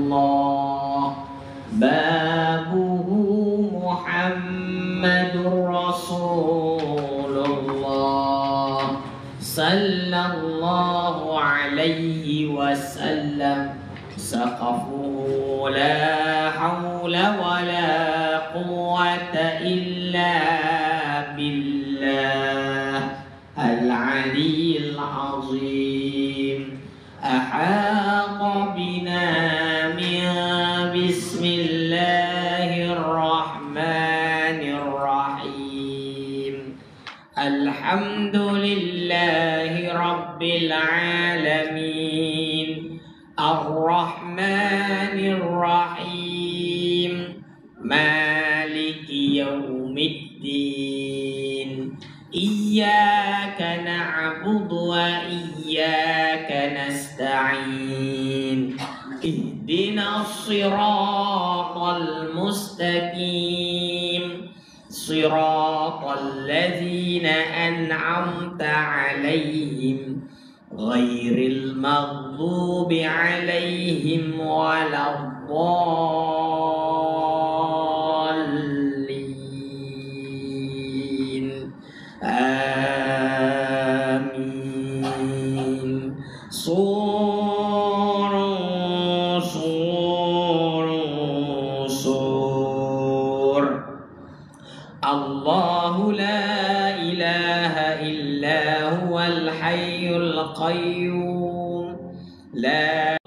الله بابه محمد رسول الله صلى الله عليه وسلم سقفه لا حول ولا قوة إلا بالله العلي العظيم أحاط بنا من بسم الله الرحمن الرحيم الحمد لله رب العالمين الرحمن الرحيم مالك يوم الدين إياك نعبد وإياك نستعين اهدنا الصراط المستقيم صراط الذين أنعمت عليهم غير المغضوب عليهم ولا الضالين آمين صور صور صور الله لا إله إلا هو الحي القيوم لا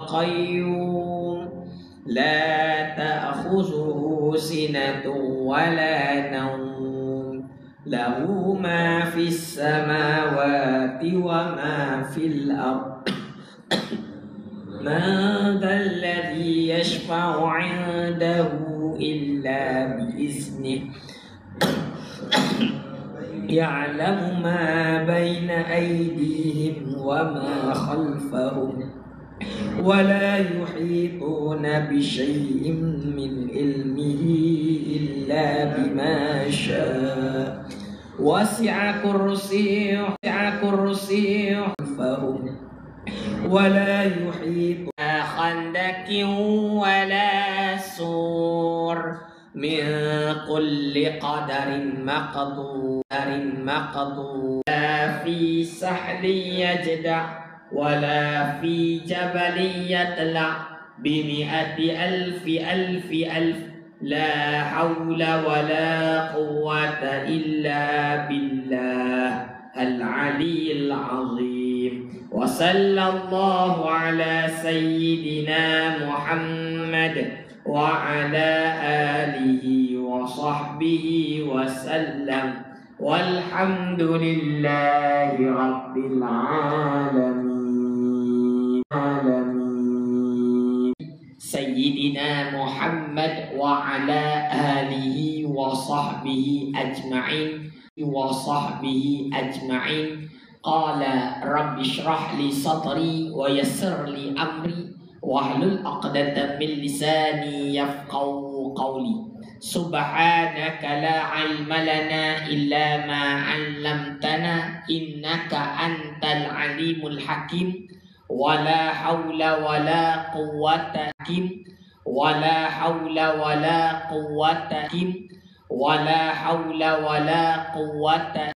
تأخذه سنة ولا نوم له ما في السماوات وما في الأرض من ذا الذي يشفع عنده إلا بإذنه يعلم ما بين أيديهم وما خلفهم ولا يحيطون بشيء من علمه إلا بما شاء وسع كرسيه فهم ولا يحيط خندق ولا سور من كل قدر مقدور لا في سحل يجدع ولا في جبل يطلع بمئة ألف لا حول ولا قوة إلا بالله العلي العظيم وصلى الله على سيدنا محمد وعلى آله وصحبه وسلم والحمد لله رب العالمين سيدنا محمد وعلى آله وصحبه أجمعين قال رب اشرح لي صدري ويسر لي أمري واحلل عقدة من لساني يفقهوا قولي سبحانك لا علم لنا إلا ما علمتنا إنك أنت العليم الحكيم ولا حول ولا قوة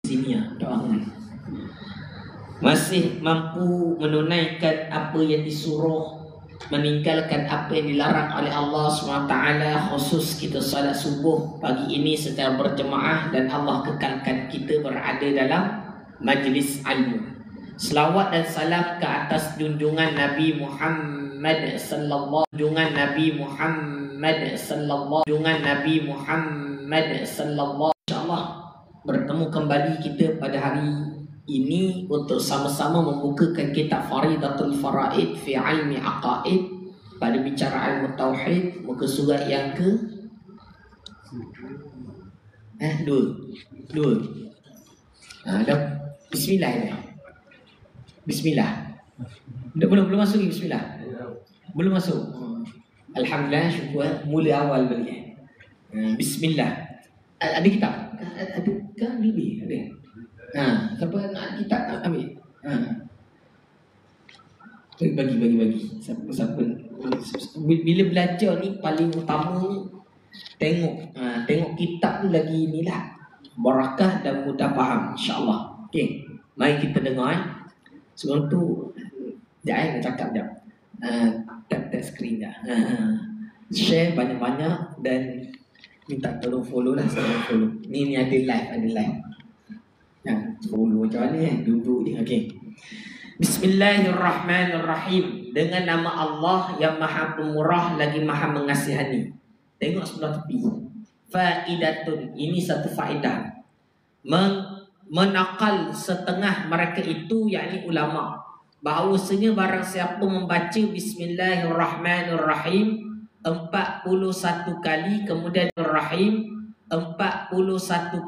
sini ya doa. Masih mampu menunaikan apa yang disuruh, meninggalkan apa yang dilarang oleh Allah SWT. Khusus kita salat subuh pagi ini secara berjemaah dan Allah kekalkan kita berada dalam majlis ilmu. Selawat dan salam ke atas junjungan Nabi Muhammad sallallahu insyaallah bertemu kembali kita pada hari ini untuk sama-sama membukakan kitab Faridatul Faraid fi Ilmi Aqaid pada bicara ilmu tauhid, muka surat yang ke dua. Dah bismillah ini. Bismillah. Belum masuk ni bismillah. Belum masuk. Alhamdulillah, syukur. Mula awal balik. Bismillah. Ada kitab? Ada kan lebih? Ada. Siapa nak kitab ambil. Bagi. Siapa Bila belajar ni paling utama ni tengok kitab tu lagi inilah barakah dan mudah faham insya-Allah. Okey, mari kita dengar sebelum tu jangan cakap jap. Tap screen dah. Share banyak-banyak dan minta tolong follow lah, follow. Ni ada live. Follow macam mana duduk je. Okey. Bismillahirrahmanirrahim. Dengan nama Allah yang Maha Pemurah lagi Maha Mengasihani. Tengok sebelah tepi. Faidatun. Ini satu faedah. Menakal setengah mereka itu, yakni ulama, bahawasanya barang siapa membaca Bismillahirrahmanirrahim 41 kali, kemudian Rahim 41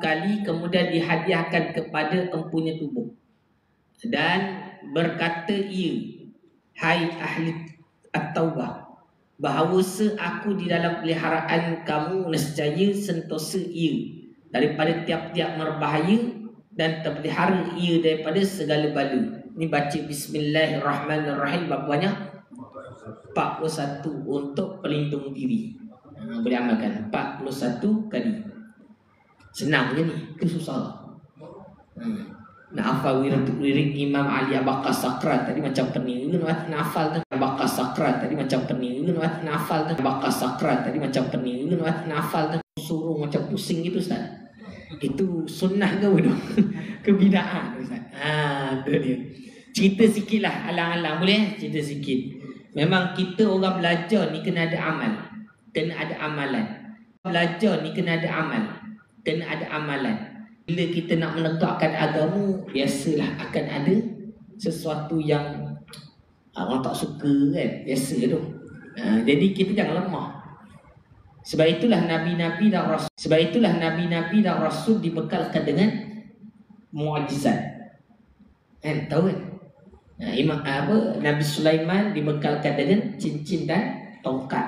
kali, kemudian dihadiahkan kepada empunya tubuh, dan berkata ia, hai ahli at-taubah, bahawasa aku di dalam peliharaan kamu nescaya sentosa ia daripada tiap-tiap berbahaya dan terpelihara ia daripada segala bala. Ini baca Bismillahirrahmanirrahim berapa banyak? 41 untuk pelindung diri. Boleh amalkan 41 kali. Senang je ni, ke susah? Nak hafal wirid Imam Ali Abaqah Sakrat tadi macam pening ke nak hafal tu? Abaqah Sakrat tadi macam pening ke nak hafal tu? Abaqah Sakrat tadi macam pening ke nak hafal tu? Suruh macam pusing gitu Ustaz. Itu sunnah ke bodoh? Kebidaan Ustaz. Tu dia. Cerita sikit lah, alang-alang boleh? Cerita sikit. Memang kita orang belajar ni kena ada amal, kena ada amalan. Belajar ni kena ada amal, kena ada amalan. Bila kita nak menegakkan agama, biasalah akan ada sesuatu yang orang tak suka kan, biasa tu. Jadi kita jangan lemah. Sebab itulah nabi-nabi dan rasul dibekalkan dengan mukjizat. Kan tahu kan? Nabi Sulaiman dibekalkan dengan cincin dan tongkat.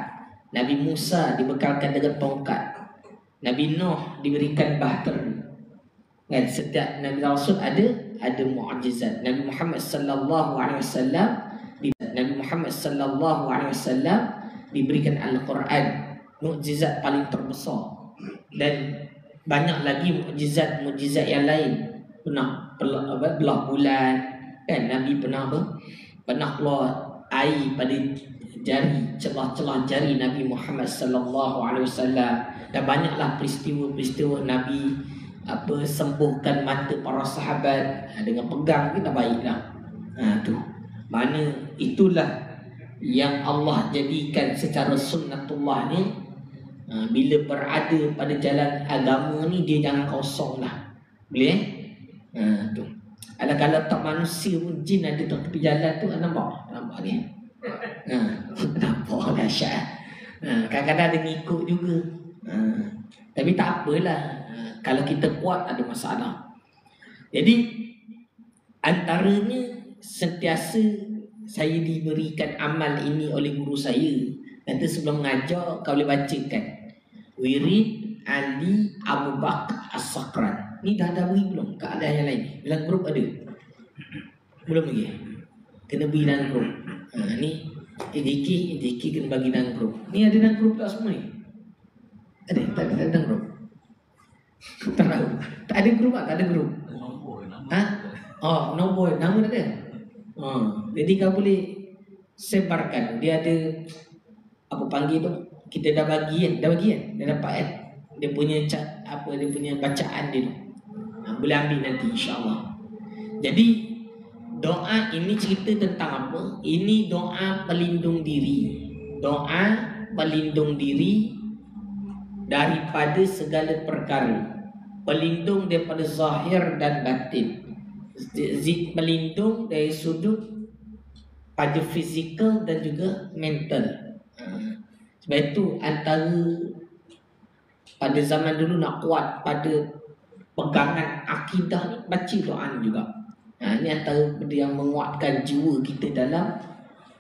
Nabi Musa dibekalkan dengan tongkat. Nabi Nuh diberikan bahtera. Kan setiap nabi rasul ada mukjizat. Nabi Muhammad sallallahu alaihi wasallam diberikan Al-Quran, mukjizat paling terbesar, dan banyak lagi mukjizat yang lain. Pernah belah bulan kan, Nabi pernah keluar air pada jari, celah-celah jari Nabi Muhammad sallallahu alaihi wasallam, dan banyaklah peristiwa Nabi sembuhkan mata para sahabat dengan pegang, kita baiklah. Tu mana itulah yang Allah jadikan secara sunnatullah ni. Bila berada pada jalan agama ni, dia jangan kosong lah. Boleh tu. Kalau tak manusia pun, jin ada tak tepi jalan tu, nampak ni. Nampak dahsyat. Kadang-kadang ada ngikut juga. Tapi tak apalah. Kalau kita kuat, ada masalah. Jadi antaranya sentiasa saya diberikan amal ini oleh guru saya. Nanti sebelum mengajar kau boleh bacakan Wirid Ali Abu Bakar As-Sakrat. Ni dah ada beri belum? Ke ada yang lain? Dalam grup ada? Belum lagi? Kena beri dalam grup. Ni EDK kena bagi dalam grup. Ni ada dalam grup tak semua ni? Ada? Tak ada dalam grup? Tak tahu. Tak ada grup tak? Tak ada grup. Nombor nama tak ada. Jadi kau boleh sebarkan. Dia ada apa panggil tu? Kita dah bagi kan? Dah dapat kan? Dia punya dia punya bacaan dia tu. Boleh ambil nanti insya-Allah. Jadi doa ini cerita tentang apa? Ini doa pelindung diri. Doa pelindung diri daripada segala perkara. Pelindung daripada zahir dan batin. Pelindung dari sudut pada fizikal dan juga mental. Sebab itu antara pada zaman dulu nak kuat pada pegangan akidah ni, baca doa ni juga. Ini antara yang menguatkan jiwa kita dalam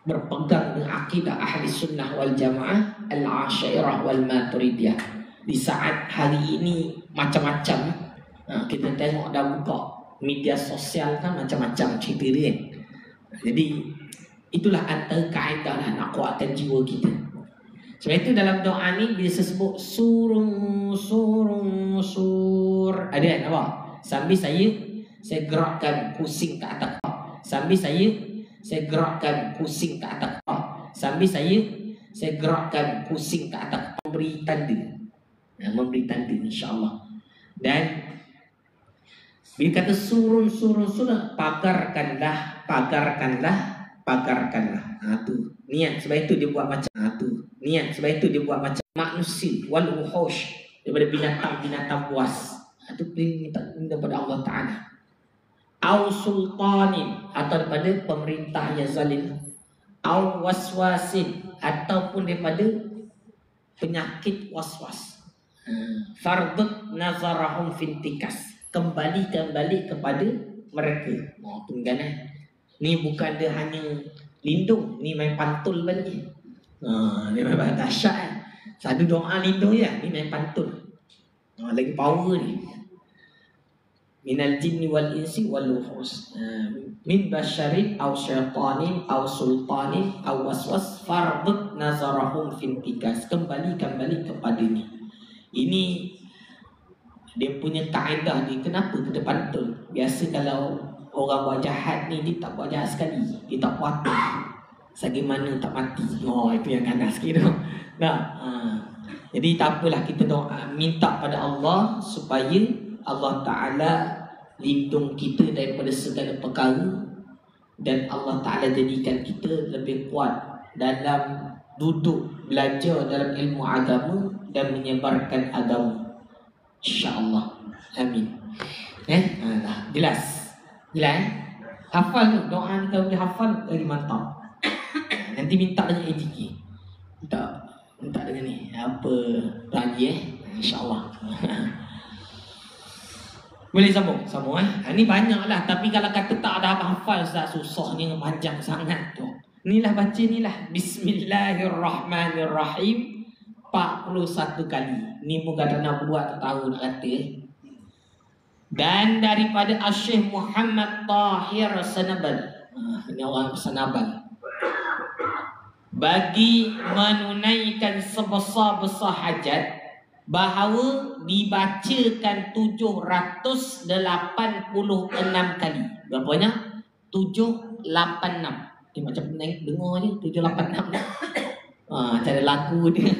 berpegang dengan akidah ahli sunnah wal jamaah al-asyairah wal maturidiyah. Di saat hari ini macam-macam, kita tengok dah buka media sosial kan, macam-macam cerita dia. Jadi Itulah antara kaedah lah nak kuatkan jiwa kita. Sebab itu dalam doa ni bila sebut surung surung sur, ada kan apa? Sambil saya gerakkan pusing ke atas. Sambil saya gerakkan pusing ke atas. Sambil saya gerakkan pusing ke atas. Memberi tanda. Memberi tanda insya-Allah. Dan bila kata surun pagarkanlah. Tu niat. Sebab itu dia buat macam niat. Sebab itu dia buat macam manusia wal wuhush, daripada binatang buas. Itu minta kepada Allah Taala. Au sultanin, atau daripada pemerintah yang zalim. Au waswasin, ataupun daripada penyakit waswas. Fardut nazarahum fintikas, kembali kepada mereka. Tunggangan. Ni bukan dia hanya lindung, ni main pantul balik. Ni memang dahsyat kan. Satu doa lindung je, ni main pantul. Lagi power ni. Minal jinni wal insi wal wuhus. Min basyarin aw syaitanin aw sultanin aw waswas fardut nazarahum fintikas, kembali kepada ni. Ini dia punya kaedah ni. Kenapa kita pantul? Biasa kalau orang buat jahat ni, dia tak buat jahat sekali, dia tak puas. Bagaimana tak mati. Itu yang ganas sikit tu. Jadi tak apalah, kita doa, minta pada Allah supaya Allah Ta'ala lindung kita daripada segala perkara, dan Allah Ta'ala jadikan kita lebih kuat dalam duduk belajar dalam ilmu agama dan menyebarkan agama, insya-Allah. Amin. Jelas? Hafal tu doa ni, kalau boleh hafal lagi mantap. Nanti minta dengan AJK. Minta dengan ni apa lagi insya-Allah. Boleh sambung Ni banyaklah, tapi kalau kata tak ada hafal Ustaz, susahnya, panjang sangat tu. Inilah baca nilah Bismillahirrahmanirrahim 41 kali. Ni bukan nak buat, tak tahu nak kata. Dan daripada Syekh Muhammad Tahir Sanabal. Ini orang Sanabal. Bagi menunaikan sebesar-besar hajat, bahawa dibacakan 786 kali. Berapa banyak? 786. Macam dengar je 786. Cara lagu dia.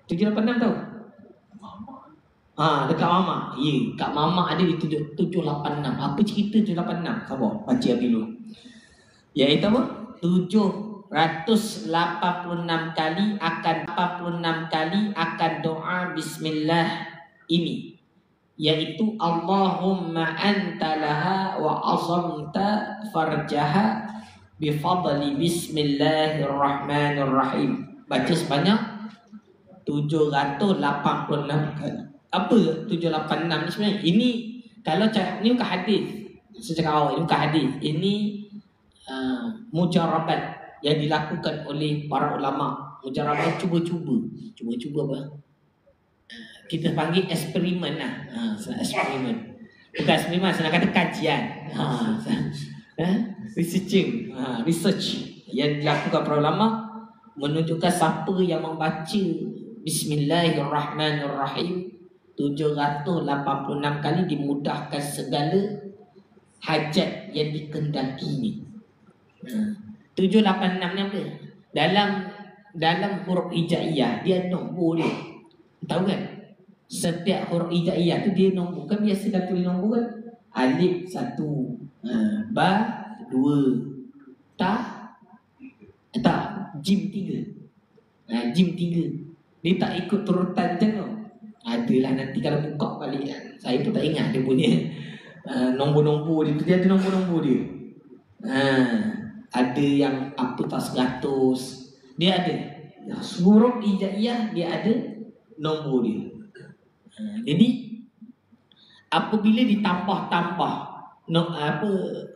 786 tahu? Dekat Mama. Ya, kat Mama ada di 786. Apa cerita 786? Sabar, baca dulu. Iaitu apa? 786 kali akan 46 kali akan doa bismillah ini, iaitu Allahumma anta laha wa azamta farjaha bifadli bismillahirrahmanirrahim. Baca sebanyak 786 kali. Apa 786 ni sebenarnya? Ini kalau ni bukan hadis. Secara awal ini bukan hadis. Ini mujarabat yang dilakukan oleh para ulama. Mujarabat cuba-cuba apa? Kita panggil eksperimen lah. Eksperimen. Bukan eksperimen, senang kata kajian. Research yang dilakukan para ulama menunjukkan siapa yang membaca Bismillahirrahmanirrahim 786 kali dimudahkan segala hajat yang dikehendakinya. 786 ni apa? Dalam huruf hijaiyah dia nombor dia. Tahu kan? Setiap huruf hijaiyah tu dia nombor. Kan biasa dah tulis nombor kan? Alif 1, ba 2, ta jim 3. Jim 3. Dia tak ikut turutan je tau. Adalah nanti kalau buka balik kan. Saya pun tak ingat dia punya nombor-nombor dia. Dia ada nombor-nombor dia. Ada yang apa tak 100. Dia ada huruf hijaiyah, dia ada nombor dia. Jadi apabila ditambah-tambah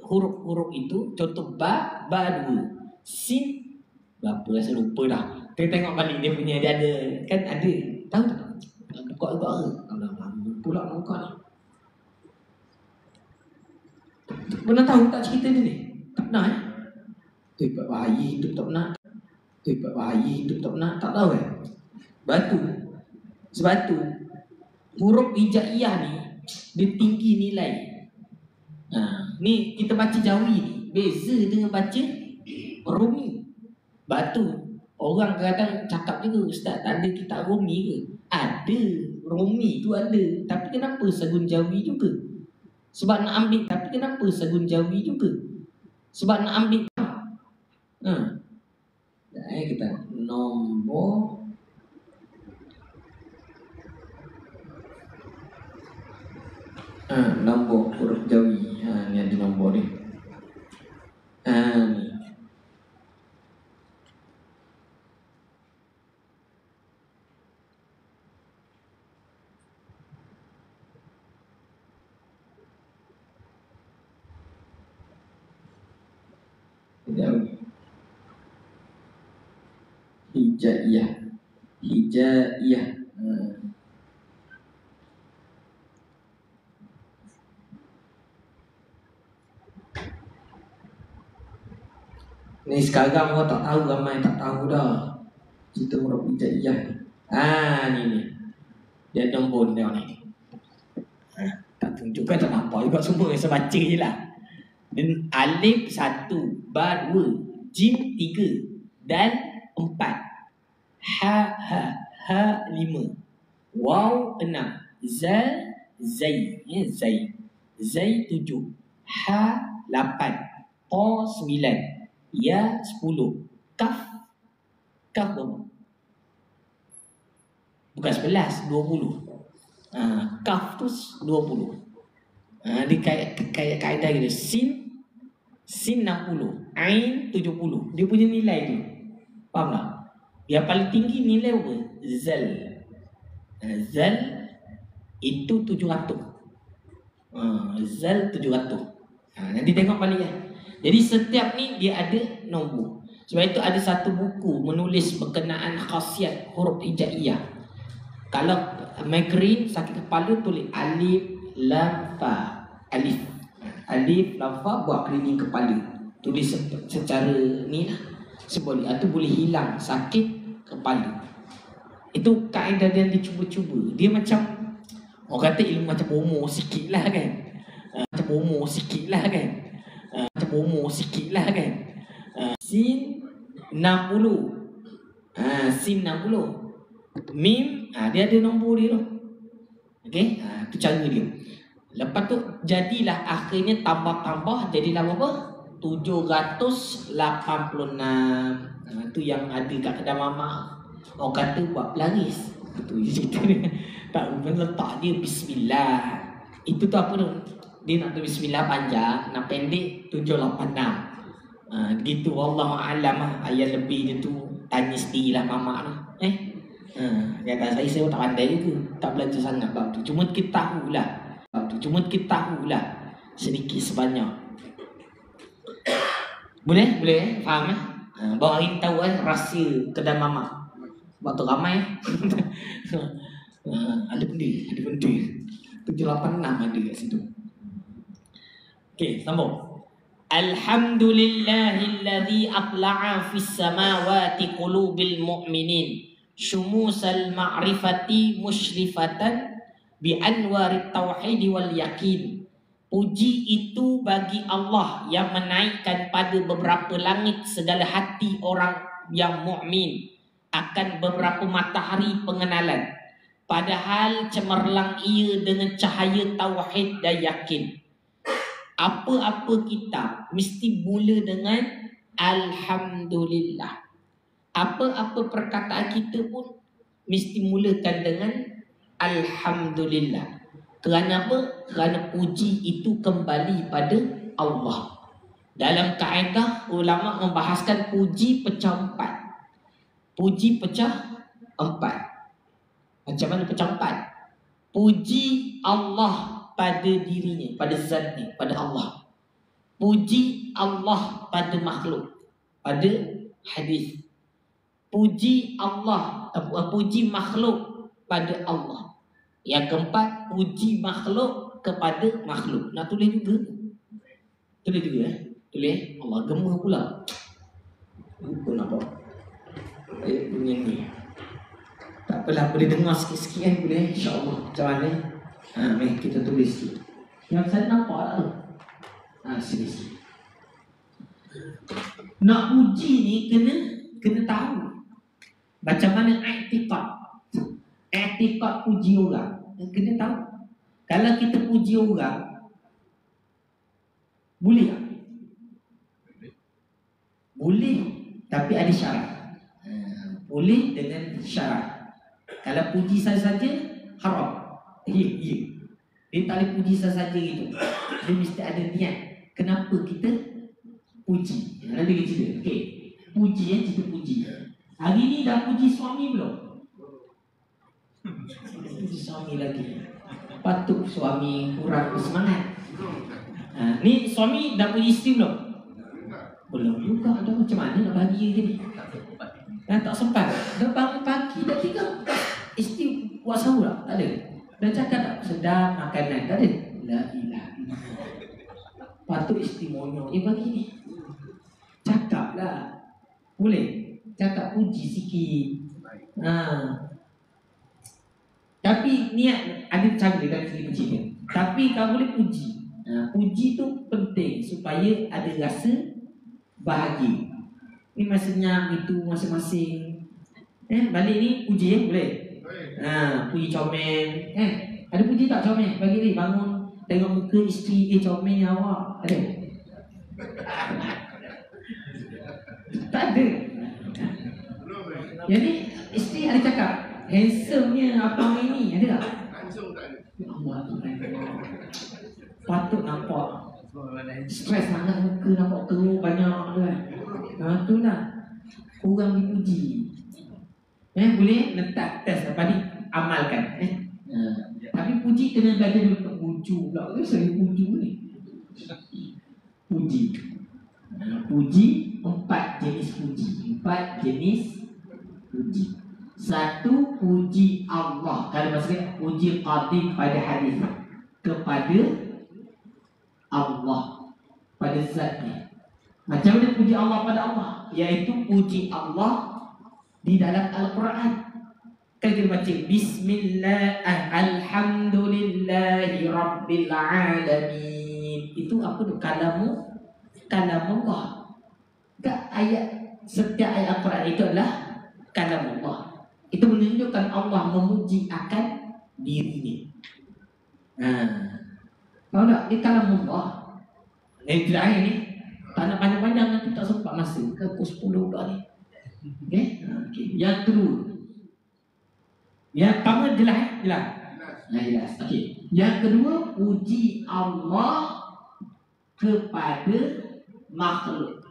huruf-huruf itu, contoh ba 2, sin berapa lah saya lupa dah. Kita tengok balik dia punya, dia ada kan, ada tahu tak? Buka pula buka ni. Pernah tahu tak cerita dia ni? Tak pernah Pak Wahai hidup tak pernah. Pak Wahai hidup tak pernah. Tak tahu kan? Batu. Sebab tu huruf hijaiyah ni dia tinggi nilai. Ni kita baca Jawi ni beza dengan baca Rumi. Batu. Orang kadang cakap juga, Ustaz, tak ada kitab Rumi ke? Ada. Rumi tu ada. Tapi kenapa Sagun Jawi juga? Sebab nak ambil. Tapi kenapa Sagun Jawi juga? Sebab nak ambil. Kita nombor nombor huruf Jawi. Ni ada nombor ni. Ni. Jawi. Hijaiyah. Hijaiyah. Ni sekarang orang tak tahu, ramai tak tahu dah cerita huruf hijaiyah. Ni. Dia nombor dia ni. Tak tunjukkan tak nampak juga semua, saya baca je lah. Dan alif 1, ba 2, jim 3, dal 4, ha 5, waw 6, zal zai, zai 7, ha 8, qa 9, ya 10, kaf berapa? Bukan 11, 20. Kaf tu 20. Dia kaedah gitu. Sin 60, ain 70. Dia punya nilai tu. Faham tak? Yang paling tinggi nilai apa? Zal. Zal itu 700. Zal 700. Nanti tengok balik ya. Jadi setiap ni dia ada nombor. Sebab itu ada satu buku menulis berkenaan khasiat huruf hijaiyah. Kalau migrain, sakit kepala, tulis alif lam fa. Alif lam fa, buat cleaning kepala. Tulis secara ni lah. Sebab itu boleh hilang sakit kepala. Itu kaedah yang dicuba-cuba. Dia macam, orang kata ilmu macam bomo sikit lah kan. Macam bomo sikit lah kan. Sin 60. Sin 60. Mim, dia ada nombor dia tu. Okey, tu cara dia. Lepas tu jadilah akhirnya tambah-tambah jadilah berapa? 786. Tu yang ada kat kedai mamak. Orang kata buat pelaris. Tu je cerita dia. Tak letak dia bismillah. Itu tu apa tu? Dia nak tulis bismillah panjang, nak pendek 786. Gitu wallahualam. Ayat lebih dia tu tanya sendirilah mamak tu. Dia kata saya tak pandai ke, tak belajar sangat bab tu. Cuma kita tahulah sedikit sebanyak. Boleh? Faham bawa hari tahu rahsia kedai mamak. Sebab tu ramai. Ada benda 786 ada kat situ. Okey, sambung. Alhamdulillahilladzi aqla'a fis samawati qulubil mu'minin syumusal ma'rifati musyrifatan bi anwarit tauhid wal yakin. Puji itu bagi Allah yang menaikkan pada beberapa langit segala hati orang yang mukmin akan beberapa matahari pengenalan, padahal cemerlang ia dengan cahaya tauhid dan yakin. Apa-apa kita mesti mula dengan Alhamdulillah. Apa-apa perkataan kita pun mesti mulakan dengan Alhamdulillah. Kerana apa? Kerana puji itu kembali pada Allah. Dalam kaedah ulama membahaskan puji pecah 4. Puji pecah 4. Macam mana pecah 4? Puji Allah pada dirinya, pada zatnya, pada Allah. Puji Allah pada makhluk, pada hadis. Puji Allah, puji makhluk pada Allah. Yang keempat, puji makhluk kepada makhluk. Nak tulis juga? Tulis juga Tulis Allah gema pula. Lupa nak apa. Ayat bunyi ni. Tak apalah, boleh dengar sikit-sikit kan, boleh, insya-Allah. Macam mana? Mari kita tulis sikit. Yang saya nampak tak tu? Sini. Nak uji ni kena tahu macam mana i'tiqad puji orang. Kena tahu. Kalau kita puji orang, boleh tak? Boleh, tapi ada syarat. Boleh dengan syarat. Kalau puji saja haram. Dia tak boleh puji saja gitu. Dia mesti ada niat. Kenapa kita puji? Nanti kita cerita. Okey. Puji kita puji. Hari ni dah puji suami belum? Puji suami lagi. Patut suami kurang bersemangat. Ni suami dah puji isteri belum? Belum juga. Dah macam mana nak bahagia ke ni? Tak sempat. Dah bangun pagi dah tinggal isteri buat sahur tak? Tak ada. Dah cakap tak? Sedap makanan. Tak ada. La ilaha illallah. Patut isteri monyok je pagi ni. Cakap lah. Boleh? Cakap puji sikit. Tapi niat ada cara dalam segi pujian. Tapi kalau boleh puji. Puji tu penting supaya ada rasa bahagia. Ni maksudnya itu masing-masing. Balik ni puji boleh? Puji comel. Ada puji tak comel? Bagi ni bangun tengok muka isteri comel awak. Ada? Tak ada. Jadi isteri ada cakap handsome-nya abang ini, ada tak? Handsome tak ada. Allah, patut nampak stres sangat muka, nampak teruk banyak kan. Tu lah kurang dipuji. Boleh letak test apa ni, amalkan. Tapi puji kena belajar dulu. Puju pula, saya puju ni. Puji. Puji, 4 jenis puji. 4 jenis puji. Satu, puji Allah. Kalau maksudnya puji qadim pada hadis, kepada Allah, pada zatnya. Macam mana puji Allah pada Allah? Iaitu puji Allah di dalam Al-Quran. Kan kita baca Bismillah, Alhamdulillahi Rabbil Alamin. Itu apa tu? Kalam Allah. Tak, setiap ayat Al-Quran itu adalah kalam Allah. Itu menunjukkan Allah memuji akan dirinya. Tahu tak? Ini kalam Allah. Tidak ni. Tak nak panjang-panjang, nanti tak sempat masa. Ke pukul 10 dah ni. Okay? Yang kedua. Yang pertama jelas. Jelas. Okay. Yang kedua, puji Allah kepada makhluk.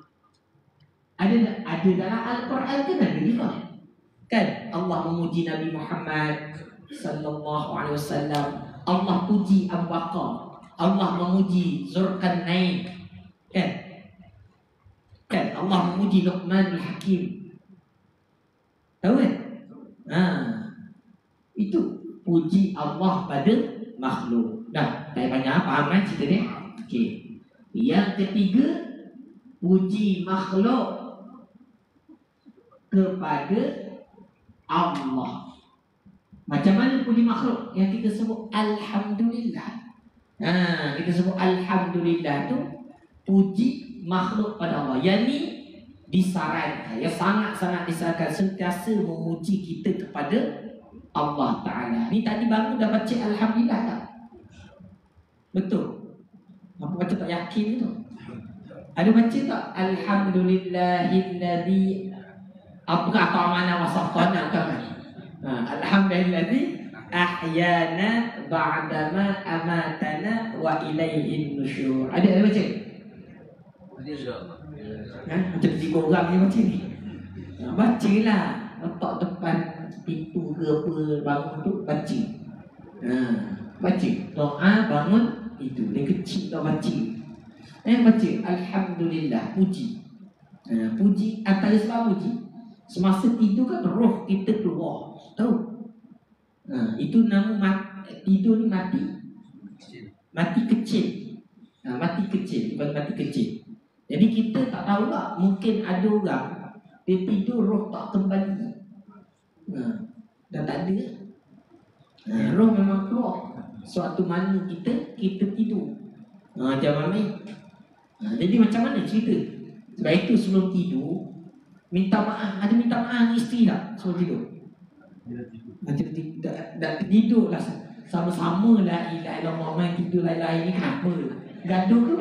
Ada dalam Al-Quran kan ada juga. Kan Allah memuji Nabi Muhammad sallallahu alaihi wasallam. Allah puji Abu Bakar. Allah memuji Zulkarnain. Kan Allah memuji Luqmanul Hakim. Tahu kan? Itu puji Allah pada makhluk. Dah, tak banyak faham kan cerita ni? Okey. Yang ketiga, puji makhluk kepada Allah. Macam mana puji makhluk? Yang kita sebut Alhamdulillah. Kita sebut Alhamdulillah tu puji makhluk pada Allah. Yang ni disarankan, yang sangat-sangat disarankan sentiasa memuji kita kepada Allah Ta'ala. Ni tadi baru dah baca Alhamdulillah tak? Betul? Apa baca tak yakin tu? Ada baca tak? Alhamdulillahilladzi atau mana wasaqana kan? Alhamdulillahilladzi ahyana ba'dama amatana wa ilaihin nusyur. Ada baca? Macam 3 orang ni baca ni. Bacalah. Letak depan pintu ke apa bangun tu baca. Baca. Doa bangun itu. Dia kecil tak baca. Baca Alhamdulillah, puji. Puji antara sebab puji. Semasa tidur kan roh kita keluar. Tahu? Itu nama tidur ni mati. Mati kecil. Mati kecil, bukan mati kecil. Jadi kita tak tahu tak, mungkin ada orang Dia tidur roh tak kembali. Dah tak ada. Roh memang keluar. Suatu mana kita tidur. Jangan main. Jadi macam mana cerita? Sebab itu sebelum tidur minta maaf. Ada minta maaf isteri tak sebelum tidur? Macam dah tidur lah. Sama-sama lah ilah Allah main tidur lain-lain ni kenapa? Gaduh ke?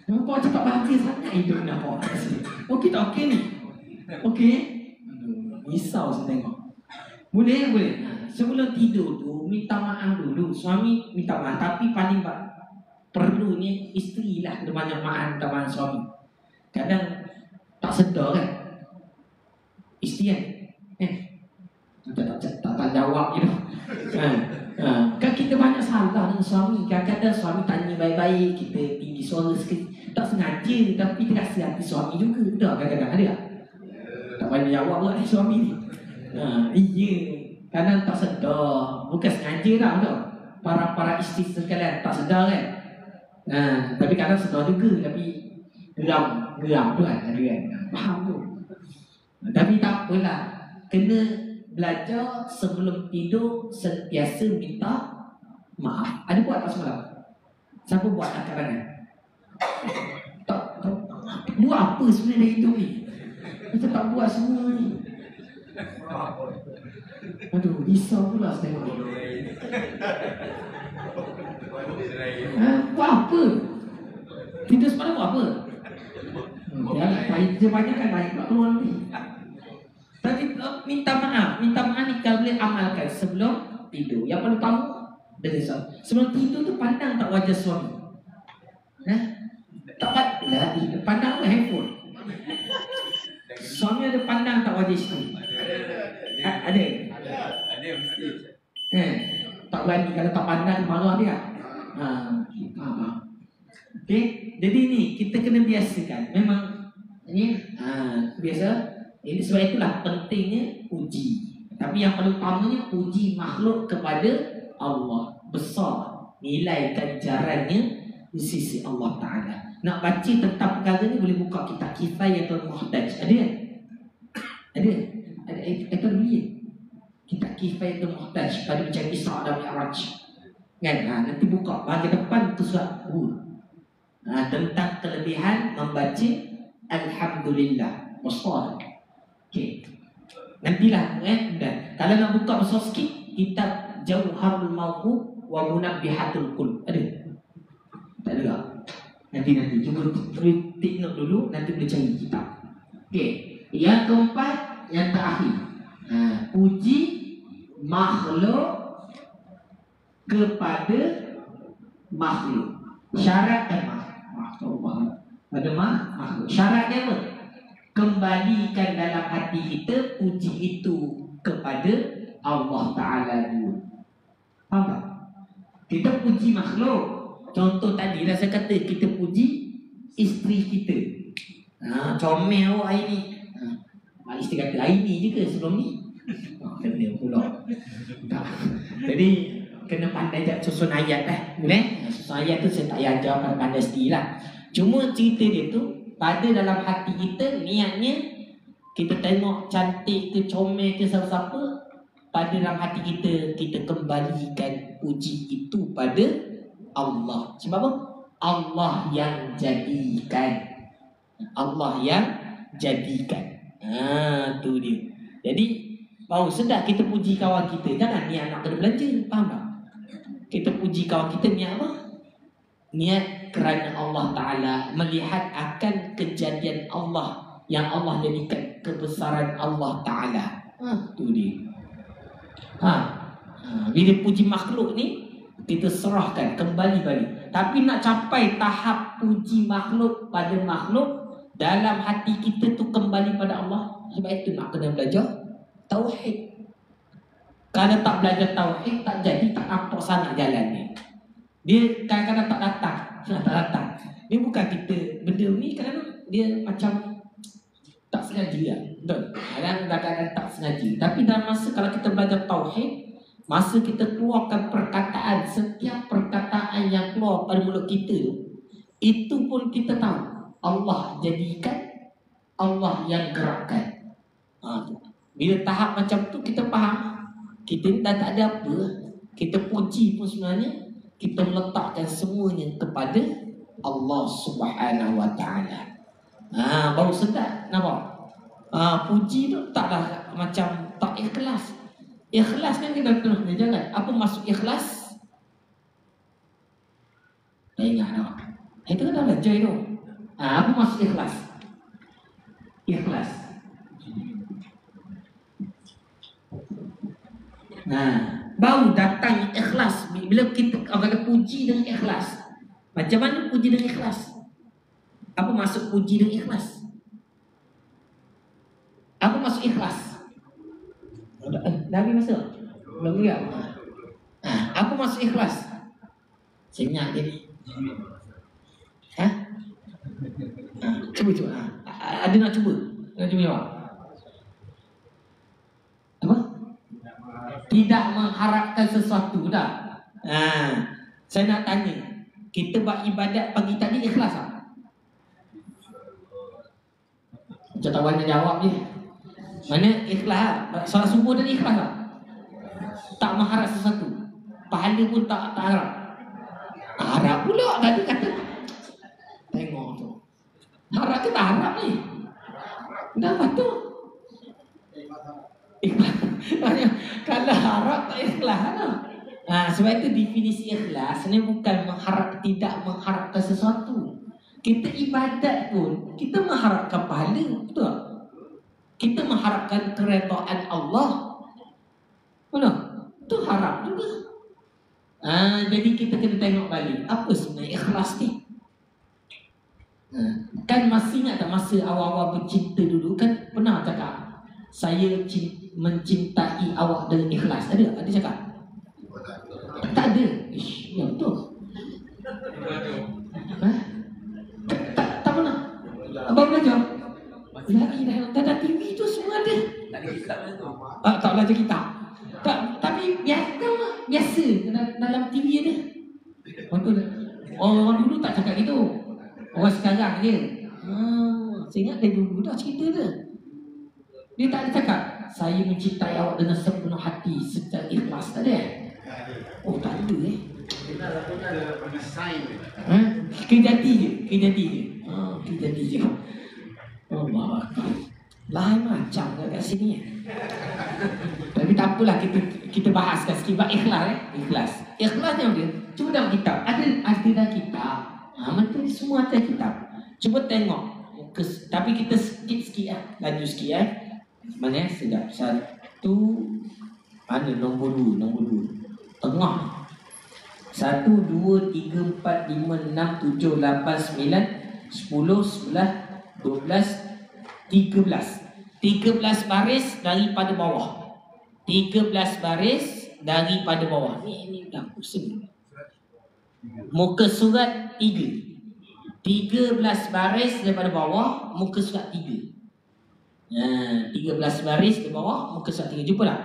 Nampak cepat bahagia sangat hidup nampak. Okey tak okey ni? Okey? Risau saya tengok. Boleh? Sebelum tidur tu minta maaf dulu. Suami minta maaf, tapi paling perlunya isteri lah kena banyak maaf minta maaf suami. Kadang tak sedar kan isteri kan tak jawab je. Kan kita banyak salah dengan suami. Kadang-kadang suami tanya baik-baik, kita tinggi suara sikit, tak sengaja tapi terasa hati suami juga. Betul kadang-kadang ada tak banyak jawab lah suami ni. Iya, kadang tak sedar, bukan sengaja lah betul. Para isteri sekalian tak sedar kan. Tapi kadang sedar juga, tapi geram tu kan, ada kan. Faham tu. Tapi tak apalah, kena belajar sebelum tidur sentiasa minta maaf. Ada buat tak semalam? Siapa buat angkat tangan? Tak. Buat apa sebenarnya hidup ni? Kita tak buat semua ni. Aduh, risau pula saya tengok. Buat apa? Tidur semalam buat apa? Dia banyak kan baik tak keluar ni. Tapi minta maaf ni kalau boleh amalkan sebelum tidur. Yang paling utama dari sebelum tidur tu pandang tak wajah suami. Tak pandang apa handphone. Suami ada pandang tak wajah isteri? Ada mesti. Tak berani kalau tak pandang marah dia. Okey, jadi ni kita kena biasakan. Memang ni biasa. Jadi sebab itulah pentingnya puji. Tapi yang paling utamanya puji makhluk kepada Allah. Besar nilai ganjarannya di sisi Allah Ta'ala. Nak baca tentang perkara ni boleh buka kitab Kifayatul Muhtaj. Ada kan? Ada itu beli kitab Kifayatul Muhtaj pada macam Isra dan Mi'raj kan? Nanti buka bahagian depan tu surat 2 tentang kelebihan membaca Alhamdulillah besar. Okey, nantilah dan kalau nak buka besar sikit kitab Jauharul Mawqu wa Munabbihatul Qulub ada? Tak ada. Nanti cuba take note dulu, nanti boleh cari kitab. Okey, yang keempat, yang terakhir, puji makhluk kepada makhluk. Syaratnya pada makhluk. Syaratnya apa? Kembalikan dalam hati kita puji itu kepada Allah Ta'ala dulu. Faham tak? Kita puji makhluk. Contoh tadi lah saya kata kita puji isteri kita. Comel hari ni. Isteri kata hari ni je ke sebelum ni? Kena pula. Jadi kena pandai susun ayat lah. Susun ayat tu saya tak payah ajar pandai sendiri lah. Cuma cerita dia tu pada dalam hati kita, niatnya kita tengok cantik ke comel ke siapa-siapa, pada dalam hati kita kembalikan puji itu pada Allah. Sebab apa? Allah yang jadikan. Allah yang jadikan. Tu dia. Jadi baru sedar kita puji kawan kita. Jangan niat nak kena belanja. Faham tak? Kita puji kawan kita niat apa? Niat kerana Allah Ta'ala, melihat akan kejadian Allah yang Allah jadikan, kebesaran Allah Ta'ala. Tu dia. Bila puji makhluk ni, kita serahkan kembali balik. Tapi nak capai tahap puji makhluk pada makhluk, dalam hati kita tu kembali pada Allah. Sebab itu nak kena belajar tauhid. Kalau tak belajar tauhid, tak jadi, tak nampak sangat jalan ni. Dia kadang-kadang tak datang. Dia bukan kita benda ni, kadang dia macam tak sengaja lah. Betul? Kadang-kadang tak sengaja. Tapi dalam masa kalau kita belajar tauhid, masa kita keluarkan perkataan, setiap perkataan yang keluar pada mulut kita tu, itu pun kita tahu Allah jadikan, Allah yang gerakkan. Bila tahap macam tu kita faham, kita dah tak ada apa, kita puji pun sebenarnya kita meletakkan semuanya kepada Allah Subhanahu Wa Taala. Baru sedar, nampak? Puji tu taklah macam tak ikhlas. Ikhlas kan kita kena jalan. Apa maksud ikhlas? Tak ingat tak? Itu kan dah belajar tu. Apa maksud ikhlas? Ikhlas. Baru datang ikhlas. Bila kita kata puji dengan ikhlas. Macam mana puji dengan ikhlas? Apa maksud puji dengan ikhlas? Apa maksud ikhlas? Dah habis masa? Belum juga? Apa maksud ikhlas? Saya ingat dia ni. Cuba. Ada nak cuba? Nak cuba jawab? Apa? Tidak mengharapkan sesuatu dah. Saya nak tanya, kita buat ibadat pagi tadi ikhlas tak? Macam tak banyak jawab je. Mana ikhlas? Solat subuh tadi ikhlas tak? Tak mengharap sesuatu. Pahala pun tak harap. Harap pula tadi kata. Tengok tu. Harap ke tak harap ni? Dah betul. Ikhlas. Kalau harap tak ikhlas lah. Sebab itu definisi ikhlas ni bukan tidak mengharapkan sesuatu. Kita ibadat pun kita mengharapkan pahala, betul tak? Kita mengharapkan keredaan Allah. Betul? Itu harap juga. Jadi kita kena tengok balik apa sebenarnya ikhlas ni. Kan masih ingat tak masa awal-awal bercinta dulu kan pernah cakap saya mencintai awak dengan ikhlas. Ada cakap? Tak ada. Ya betul. Tak pernah. Abang belajar. Dalam TV tu semua ada. Tak belajar kitab. Tapi biasa dalam TV ada. Orang dulu tak cakap gitu. Orang sekarang je. Saya ingat dari dulu dah cerita dia. Dia tak ada cakap saya mencintai awak dengan sepenuh hati secara ikhlas. Tak ada. Tak ada Kejati je. Kejati je. Allah lain macam kat sini. Tapi tak apalah, kita bahaskan sikit ikhlas. Ikhlas ni dia. Cuba dalam kitab. Ada dalam kitab. Macam semua ada kitab. Cuba tengok. Tapi kita sikit lah. Laju sikit Mana sedap. Satu. Mana nombor dua. Tengah. 1, 2, 3, 4, 5, 6, 7, 8, 9, 10, 11, 12, 13 baris daripada bawah. 13 baris daripada bawah. Ni dah pusing. Muka surat 3. 13 baris daripada bawah, muka surat 3. 13 baris di bawah, muka surat 3. Jumpa tak?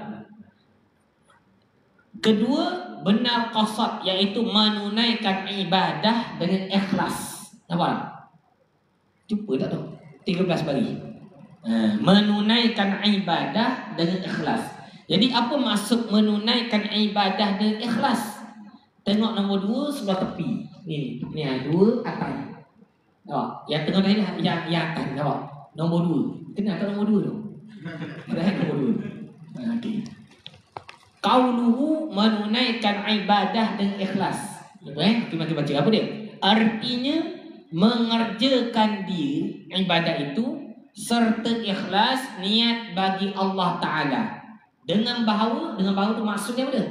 Kedua, benar qasad, iaitu menunaikan ibadah dengan ikhlas. Nampak tak? Jumpa tak tu? 13 baris. Menunaikan ibadah dengan ikhlas. Jadi apa maksud menunaikan ibadah dengan ikhlas? Tengok nombor 2 sebelah tepi. Ni 2 atas. Nampak? Yang tengah tadi yang atas. Nampak? Nombor 2. Kenal tak nombor 2 tu? Kenal nombor 2. Okey. Qauluhu menunaikan ibadah dengan ikhlas. Kita baca apa dia? Artinya mengerjakan dia ibadah itu serta ikhlas niat bagi Allah Ta'ala. Dengan bahawa tu maksudnya apa dia?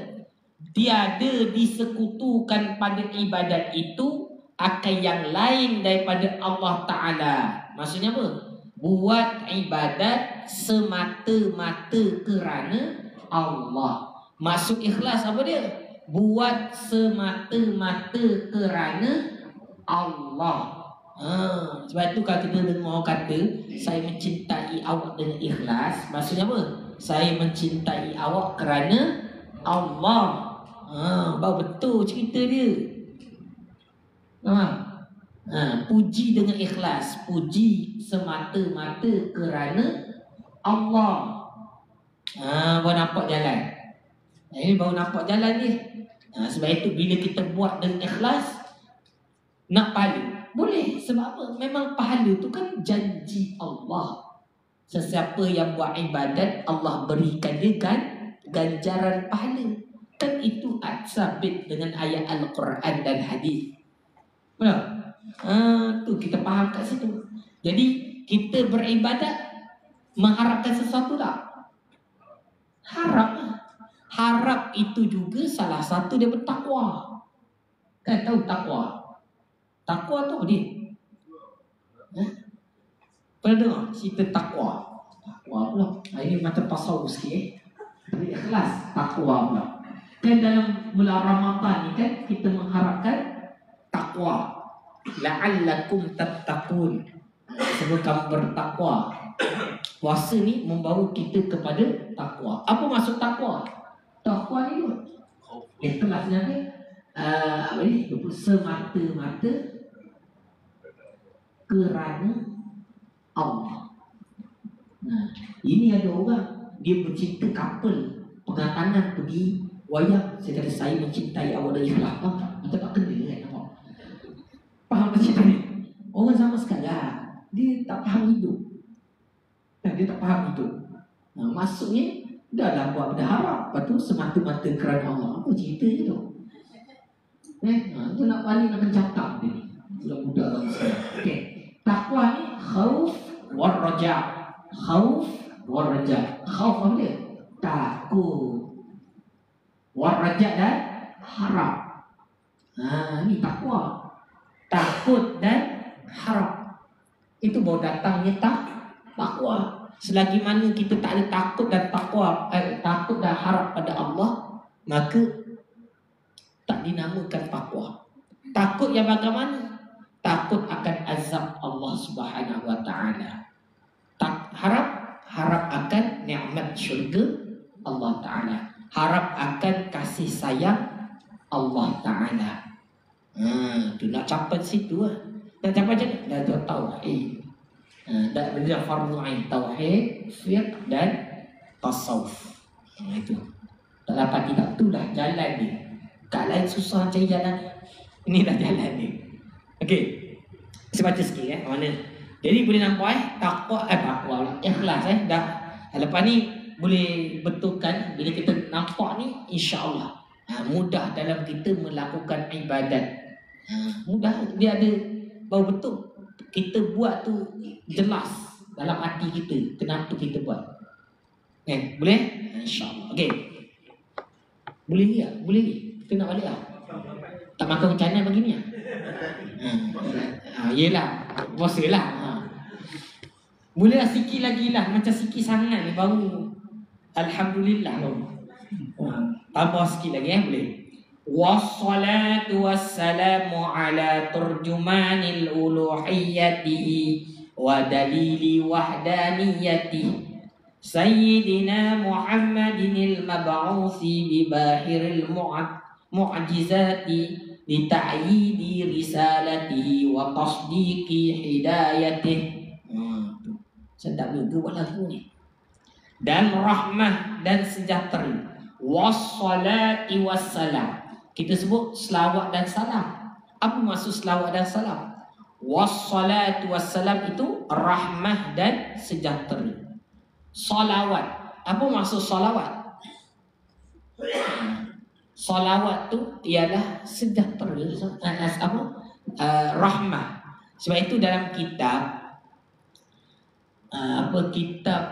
Tiada disekutukan pada ibadat itu akan yang lain daripada Allah Ta'ala. Maksudnya apa? Buat ibadat semata-mata kerana Allah. Maksud ikhlas apa dia? Buat semata-mata kerana Allah. Sebab itu kalau kita dengar kata saya mencintai awak dengan ikhlas, maksudnya apa? Saya mencintai awak kerana Allah. Baru betul cerita dia. Puji dengan ikhlas, puji semata-mata kerana Allah. Baru nampak jalan. Ini baru nampak jalan ni. Sebab itu bila kita buat dengan ikhlas, nak pahala boleh. Sebab apa? Memang pahala tu kan janji Allah. Sesiapa yang buat ibadat, Allah berikan dia ganjaran pahala. Kan itu sabit dengan ayat Al-Quran dan hadis. Benar? Tu kita faham kat situ. Jadi kita beribadat mengharapkan sesuatu tak? Harap itu juga salah satu dia bertakwa. Kan tahu takwa? Takwa tu apa dia? Pernah dengar cerita takwa? Takwa pula. Ini macam tasawuf sikit. Jadi ikhlas takwa pula. Kan dalam bulan Ramadan ni kan kita mengharapkan takwa. La'allakum tattaqun. Sebab kamu bertakwa. Puasa ni membawa kita kepada takwa. Apa maksud takwa? Takwa ni tu ikhlasnya ni semata-mata kerana Allah. Ini ada orang dia bercinta couple, pegang tangan pergi wayang. Saya kata saya mencintai awak dari ikhlas. Kita tak kena kan? Faham tak cerita ni? Orang sama sekarang dia tak faham hidup. Dia tak faham hidup. Maksudnya dah lah buat berharap, lepas tu semata-mata kerana Allah. Apa cerita je tu? Tu nak balik nak mencakap dia ni. Budak-budak dalam sekarang. Okay. Takwa ni khauf war raja. Khauf war raja. Khauf apa dia? Takut. War raja dan harap. Ni takwa. Takut dan harap. Itu baru datangnya takwa. Selagi mana kita tak ada takut dan takwa, takut dan harap pada Allah, maka tak dinamakan takwa. Takut yang bagaimana? Takut akan azab Allah Subhanahu wa taala. Harap akan nikmat syurga Allah taala. Harap akan kasih sayang Allah taala. Tu nak capai situ lah. Nak capai macam mana? Dah tauhid. Dan benda fardu ain, tauhid, fiqh dan tasawuf. Itu. Tak dapat tidak tu dah jalan dia. Kat lain susah cari jalan. Ini dah jalan dia. Okey. Saya baca sikit mana. Jadi boleh nampak takwa lah. Ikhlas dah. Lepas ni boleh betulkan bila kita nampak ni insya-Allah mudah dalam kita melakukan ibadat. Mudah dia ada bau betul. Kita buat tu jelas dalam hati kita kenapa kita buat. Boleh? InsyaAllah. Okey. Boleh tak? Boleh ni? Kita nak balik lah. Tak makan canan begini lah. Yelah. Puasa lah. Boleh lah sikit lagi lah. Macam sikit sangat ni baru Alhamdulillah. Tambah sikit lagi boleh. Wassalatu wassalamu ala turjumanil uluhiyyati wa dalili wahdaniyati Sayyidina Muhammadinil mab'uthi bibahiril mu'jizati lita'yidi risalatihi wa tasdiqi hidayatih. Sedap juga buat lagu ni. Dan rahmah dan sejahtera. Wassalati wassalam. Kita sebut selawat dan salam. Apa maksud selawat dan salam? Wassalatu wassalam itu rahmah dan sejahtera. Salawat. Apa maksud salawat? Salawat tu ialah sejahtera. Rahmah. Sebab itu dalam kitab kitab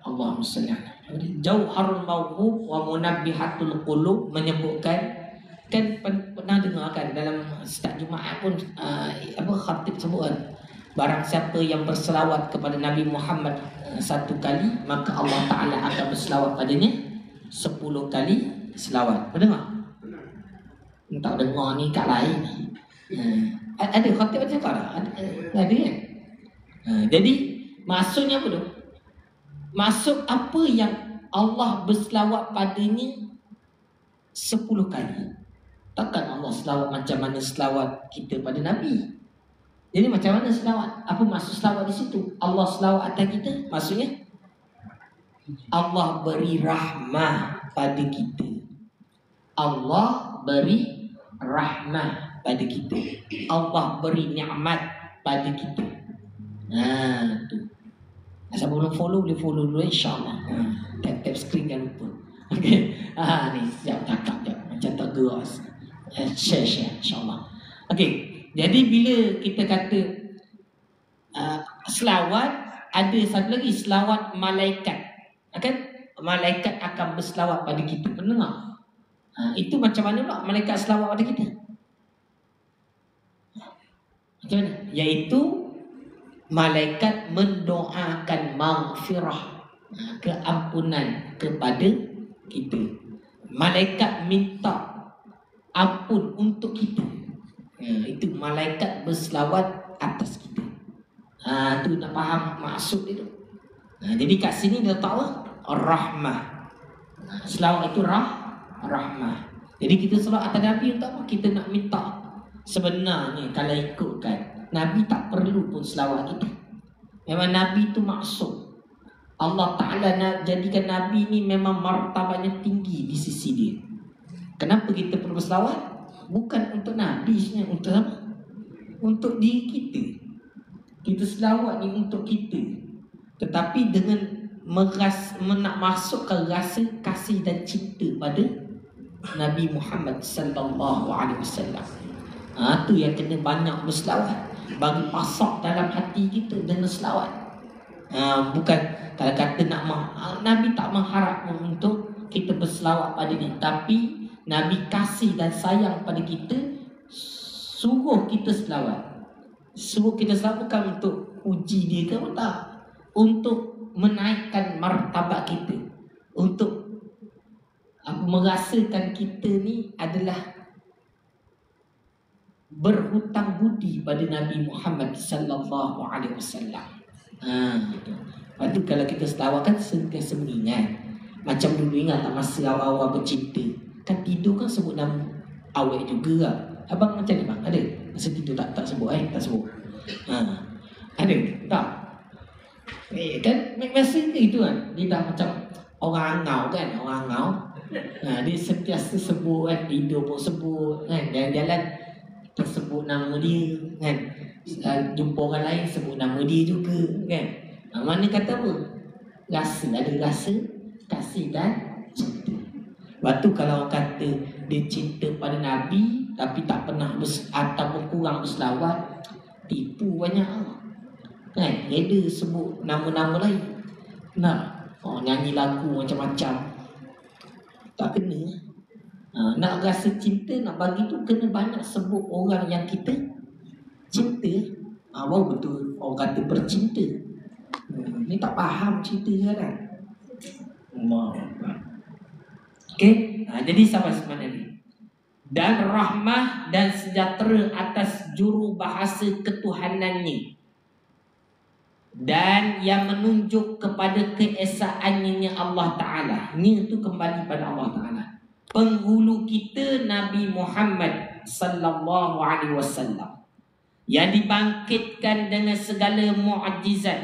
Allahumma salli ala Jauharul Mawhub wa Munabbihatul Qulub menyebutkan, kan pernah dengar kan dalam setiap Jumaat pun khatib sebut barang siapa yang berselawat kepada Nabi Muhammad satu kali maka Allah Ta'ala akan berselawat padanya 10 kali selawat. Pernah dengar? Tak dengar ni kat lain. Ada khatib macam tak? Ada kan? Jadi maksudnya apa tu? Maksud apa yang Allah berselawat padanya 10 kali. Takkan Allah selawat macam mana selawat kita pada Nabi. Jadi macam mana selawat? Apa maksud selawat di situ? Allah selawat atas kita, maksudnya Allah beri rahmah pada kita. Allah beri rahmah pada kita. Allah beri nikmat pada kita. Tu. Siapa belum follow boleh follow dulu insya-Allah. Tap screen jangan lupa. Okey. Ni sekejap cakap jap macam tak geras. Share insya-Allah. Okey. Jadi bila kita kata selawat, ada satu lagi selawat malaikat. Malaikat akan berselawat pada kita. Pernah tak? Itu macam mana pula malaikat selawat pada kita? Macam mana? Iaitu malaikat mendoakan maghfirah, keampunan kepada kita. Malaikat minta ampun untuk kita. Itu malaikat berselawat atas kita. Tu nak faham maksud dia tu. Jadi kat sini dia tahu rahmah. Selawat itu rahmah. Jadi kita selawat atas Nabi untuk apa? Kita nak minta. Sebenarnya kalau ikutkan, Nabi tak perlu pun selawat kita. Memang Nabi itu maksum. Allah Ta'ala nak jadikan Nabi ni memang martabatnya tinggi di sisi dia. Kenapa kita perlu berselawat? Bukan untuk Nabi sebenarnya. Untuk apa? Untuk diri kita. Kita selawat ni untuk kita. Tetapi dengan nak masukkan rasa kasih dan cinta pada Nabi Muhammad sallallahu alaihi wasallam. Tu yang kena banyak berselawat. Bagi pasak dalam hati kita dengan selawat. Bukan kalau kata Nabi tak mengharap untuk kita berselawat pada dia, tapi Nabi kasih dan sayang pada kita, suruh kita selawat. Suruh kita selawat bukan untuk puji dia ke tak, untuk menaikkan martabat kita, untuk merasakan kita ni adalah berhutang budi pada Nabi Muhammad sallallahu alaihi wasallam. Lepas tu kalau kita selawat kan sentiasa mengingat. Macam dulu ingat tak masa awal-awal bercinta, kan tidur kan sebut nama awak juga lah. Abang macam ni bang? Ada? Masa tidur tak sebut tak sebut. Ada? Tak? Kan biasa itu kan. Dia dah macam orang angau kan, orang angau. Dia sentiasa sebut kan, tidur pun sebut kan, jalan-jalan tersebut nama dia kan, jumpa orang lain sebut nama dia juga kan. Mana kata apa? Rasa, ada rasa kasih dan cinta. Lepas tu kalau orang kata dia cinta pada Nabi tapi tak pernah ataupun kurang berselawat, tipu banyak kan. Dia sebut nama-nama lain, nyanyi lagu macam-macam, tak kena. Nak rasa cinta, nak bagi tu kena banyak sebut orang yang kita cinta. Baru betul orang kata bercinta. Ni tak faham cerita sekarang. Okay? Jadi sampai semana ni. Dan rahmah dan sejahtera atas juru bahasa ketuhanannya, dan yang menunjuk kepada keesaannya Allah Ta'ala. Ni tu kembali pada Allah Ta'ala. Penghulu kita Nabi Muhammad sallallahu alaihi wasallam, yang dibangkitkan dengan segala mukjizat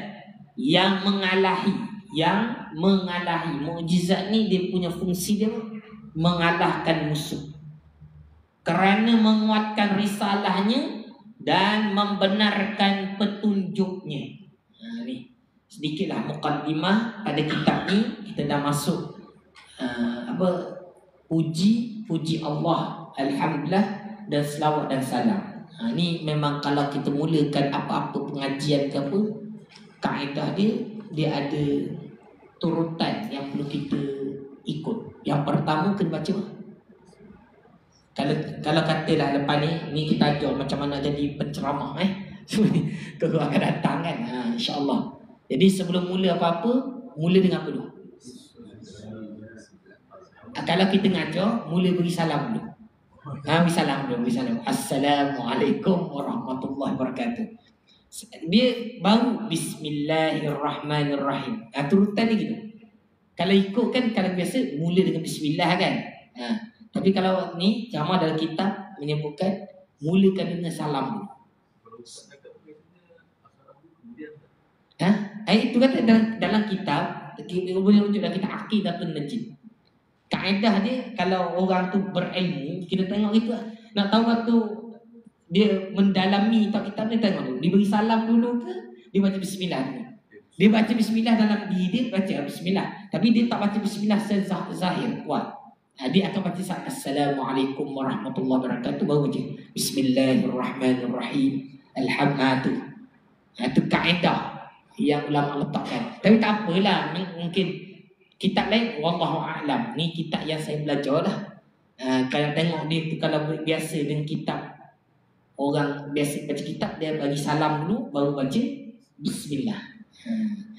yang mengalahi. Mukjizat ni dia punya fungsi dia mengalahkan musuh, kerana menguatkan risalahnya dan membenarkan petunjuknya. Ni sedikitlah mukaddimah pada kitab ni. Kita dah masuk puji Allah, alhamdulillah, dan selawat dan salam. Ni memang kalau kita mulakan apa-apa pengajian ke apa, kaedah dia ada turutan yang perlu kita ikut. Yang pertama kena baca. Kalau katalah lepas ni kita ajar macam mana jadi penceramah Kau akan datang kan, insya-Allah. Jadi sebelum mula apa-apa, mula dengan apa dulu? Kalau kita ngajar, mula beri salam dulu. Beri salam dulu, beri salam. Assalamualaikum warahmatullahi wabarakatuh. Dia baru Bismillahirrahmanirrahim. Turutan dia gitu. Kalau ikut kan, kalau biasa mula dengan Bismillah kan. Tapi kalau ni jamaah dalam kitab menyebutkan mulakan dengan salam dulu. Itu kan dalam kitab, boleh rujuk dalam kitab Aqidatun Najib. Kaedah dia, kalau orang tu berilmu, kita tengok itu. Nak tahu waktu dia mendalami tak kitab dia, tengok dulu. Dia beri salam dulu ke? Dia baca bismillah dulu. Dia baca bismillah dalam diri dia, baca bismillah. Tapi dia tak baca bismillah secara zahir, kuat. Dia akan baca Assalamualaikum warahmatullahi wabarakatuh, baru baca Bismillahirrahmanirrahim. Alhamdulillah. Itu kaedah yang ulama letakkan. Tapi tak apalah, mungkin kitab lain, wallahu a'lam. Ni kitab yang saya belajar lah. Kalau tengok dia tu, kalau biasa dengan kitab, orang biasa baca kitab, dia bagi salam dulu, baru baca bismillah.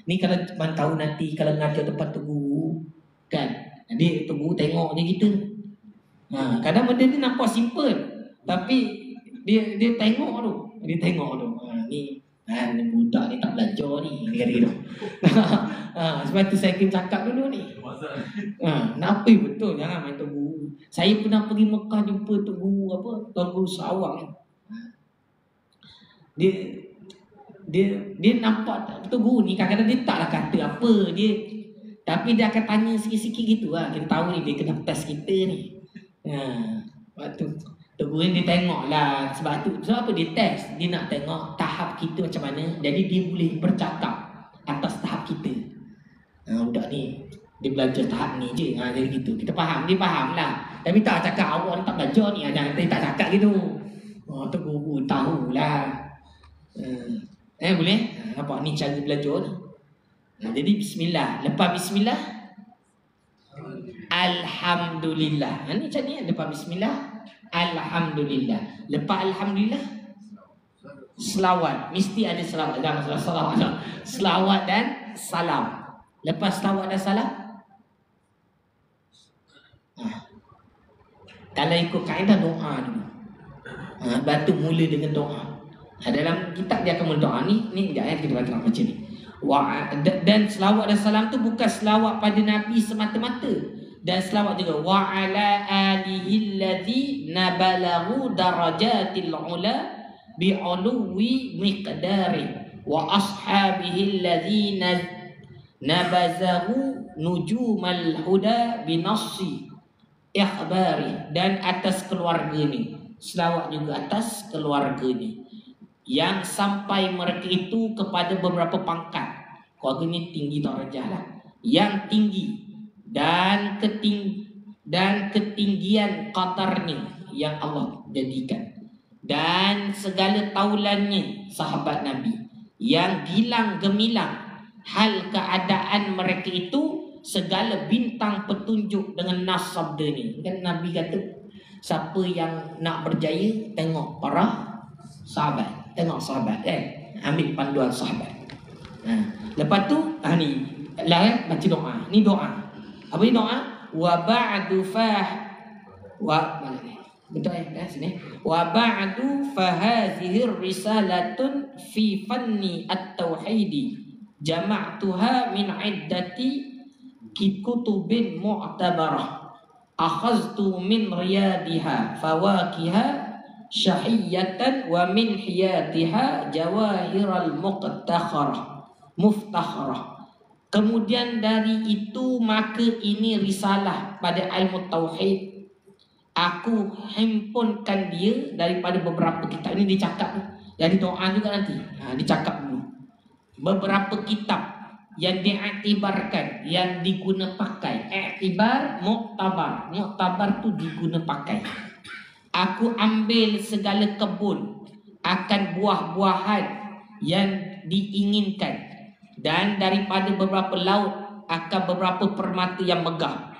Ni kalau man tahu nanti kalau ngajar tempat tu guru kan, dia tu guru tengok dia gitu. Kadang benda ni nampak simple, tapi dia tengok tu. Ni budak ni tak belajar ni, dia kata gitu. Sebab tu saya kena cakap dulu ni. Kenapa betul, jangan main tu guru. Saya pernah pergi Mekah jumpa tu guru apa, Tuan Guru Sarawak. Dia nampak tu guru ni kadang-kadang dia taklah kata apa dia, tapi dia akan tanya sikit-sikit gitu lah. Kita tahu ni dia kena test kita ni. Waktu tu guru ni dia tengok lah. Sebab apa dia test? Dia nak tengok tahap kita macam mana. Jadi dia boleh bercakap atas tahap kita. Budak ni dia belajar tahap ni je. Jadi gitu. Kita faham, dia faham lah. Tapi tak cakap awak ni tak belajar ni. Dia tak cakap gitu. Tu guru tahulah. Boleh? Nampak ni cara belajar ni. Jadi bismillah. Lepas bismillah, alhamdulillah. Ni macam ni. Lepas bismillah, alhamdulillah. Lepas alhamdulillah, selawat. Mesti ada selawat. Jangan salah selawat. Selawat dan salam. Lepas selawat dan salam, kalau ikut kaedah doa dulu. Batu mula dengan doa. Dalam kitab dia akan berdoa ni ayat kita baca macam ni. Dan selawat dan salam tu bukan selawat pada Nabi semata-mata. Dan selawat juga wa ala alihi alladhi nabalaghu darajatil ula bi'uluwi miqdari wa ashabihi alladhi nabazahu nujumal huda binassi ikhbari. Dan atas keluarga ni, selawat juga atas keluarga ni, yang sampai mereka itu kepada beberapa pangkat. Keluarga ni tinggi darjah lah, yang tinggi dan ketinggian qadarnya yang Allah jadikan, dan segala taulannya sahabat Nabi yang gilang gemilang hal keadaan mereka itu, segala bintang petunjuk dengan nas sabda ni. Kan Nabi kata, siapa yang nak berjaya, tengok para sahabat. Tengok sahabat, ambil panduan sahabat. Lepas tu, ni lah baca doa. Ni doa. Apa ni doa? Wa ba'du betul sini. Wa ba'du fa hadhihi risalatun fi fanni at-tauhid jama'tuha min iddati kutubin mu'tabarah akhaztu min riyadiha fawakiha syahiyatan wa min hiyatiha jawahiral muftakharah. Kemudian dari itu, maka ini risalah pada ilmu tauhid. Aku himpunkan dia daripada beberapa kitab. Ini dicakap, jadi doa juga nanti. Dicakap dulu beberapa kitab yang diiktibarkan, yang diguna pakai. Iktibar, muktabar. Muktabar tu diguna pakai. Aku ambil segala kebun akan buah-buahan yang diinginkan, dan daripada beberapa laut akan beberapa permata yang megah.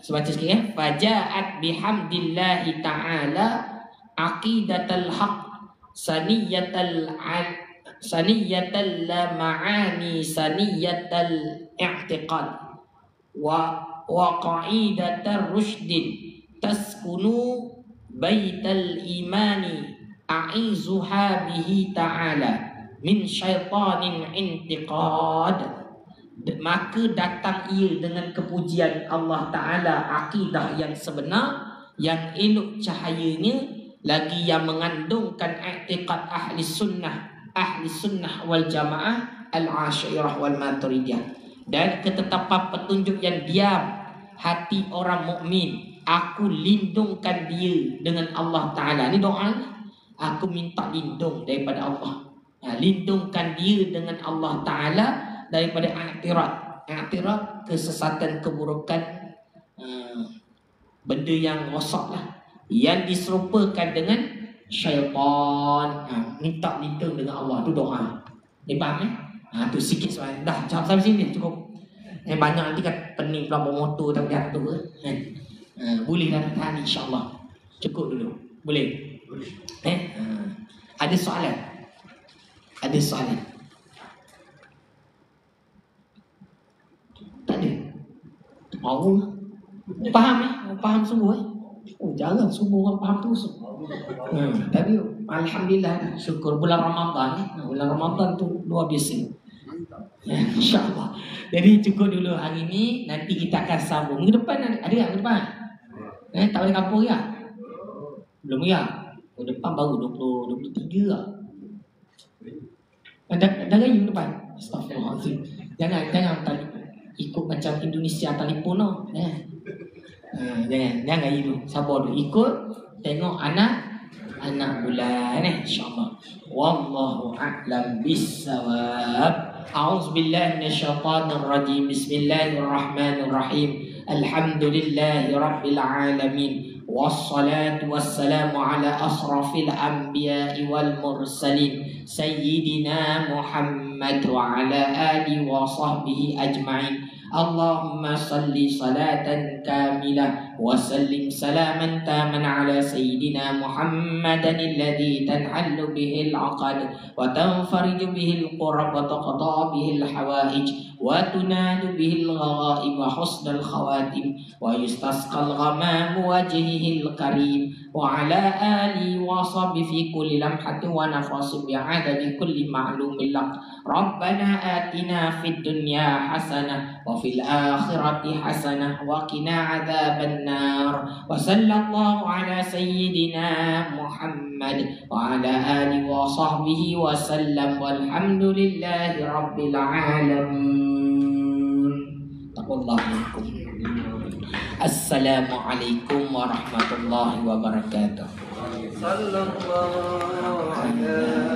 Baca sikit ya. Faja'at bihamdillahi ta'ala aqidatal haq saniyatal la ma'ani saniyatal i'tiqad wa qa'idatar rushdin taskunu baital imani a'izuha bihi ta'ala min syaitanin intiqad. Maka datang ia dengan kepujian Allah Ta'ala, akidah yang sebenar, yang elok cahayanya, lagi yang mengandungkan i'tiqad ahli sunnah wal jamaah, al-Asy'ariyah wal Maturidiyah. Dan ketetapan petunjuk yang diam hati orang mukmin, aku lindungkan dia dengan Allah Ta'ala. Ini doa. Aku minta lindung daripada Allah. Lindungkan dia dengan Allah Ta'ala daripada i'tirad, kesesatan, keburukan, benda yang rosak lah, yang diserupakan dengan syaitan. Minta lindung dengan Allah, tu doa. Dia faham tu sikit soalan. Dah, sampai sini cukup. Banyak nanti kan pening pula bawa motor tak jatuh boleh dah tahan insya-Allah. Cukup dulu. Boleh? Ada soalan? Ada soalan? Tak ada? Faham Faham sungguh jarang sungguh orang faham terus. Tapi alhamdulillah, syukur bulan Ramadan. Bulan Ramadan tu luar biasa. InsyaAllah. Jadi cukup dulu hari ni. Nanti kita akan sambung. Minggu depan ada tak minggu depan? Tak boleh kampung ya? Belum ya? Minggu depan baru 23 lah. Dah raya minggu depan? Astaghfirullahaladzim. Jangan ikut macam Indonesia telefon lah. Jangan raya dulu. Sabar dulu. Ikut tengok anak bulan InsyaAllah. Wallahu a'lam bissawab. A'udzubillahi minasyaitonir rajim. Bismillahirrahmanirrahim. Alhamdulillahi rabbil alamin. Wassalatu wassalamu ala asrafil anbiya'i wal mursalin sayyidina Muhammad wa ala alihi wa sahbihi ajma'in. Allahumma salli salatan kamilah wa sallim salaman taman ala sayyidina Muhammadan alladhi tanhallu bihi al-'aqad wa tanfariju bihi al-qurab wa taqta bihi al-hawaij wa tunadu bihi al-gharaib wa husnal khawatim wa yustasqal ghamam wajhihi al-karim wa ala alihi wa sahbihi fi kulli lamhatin wa nafasin bi'adadi kulli ma'lumin lak. Rabbana atina fid dunya hasanah wa fil akhirati hasanah wa qina adzaban nar. Wa sallallahu ala sayyidina Muhammad wa ala alihi wa sahbihi wa sallam walhamdulillahi rabbil alamin. Taqabbalakum. Assalamualaikum warahmatullahi wabarakatuh. Sallallahu alaihi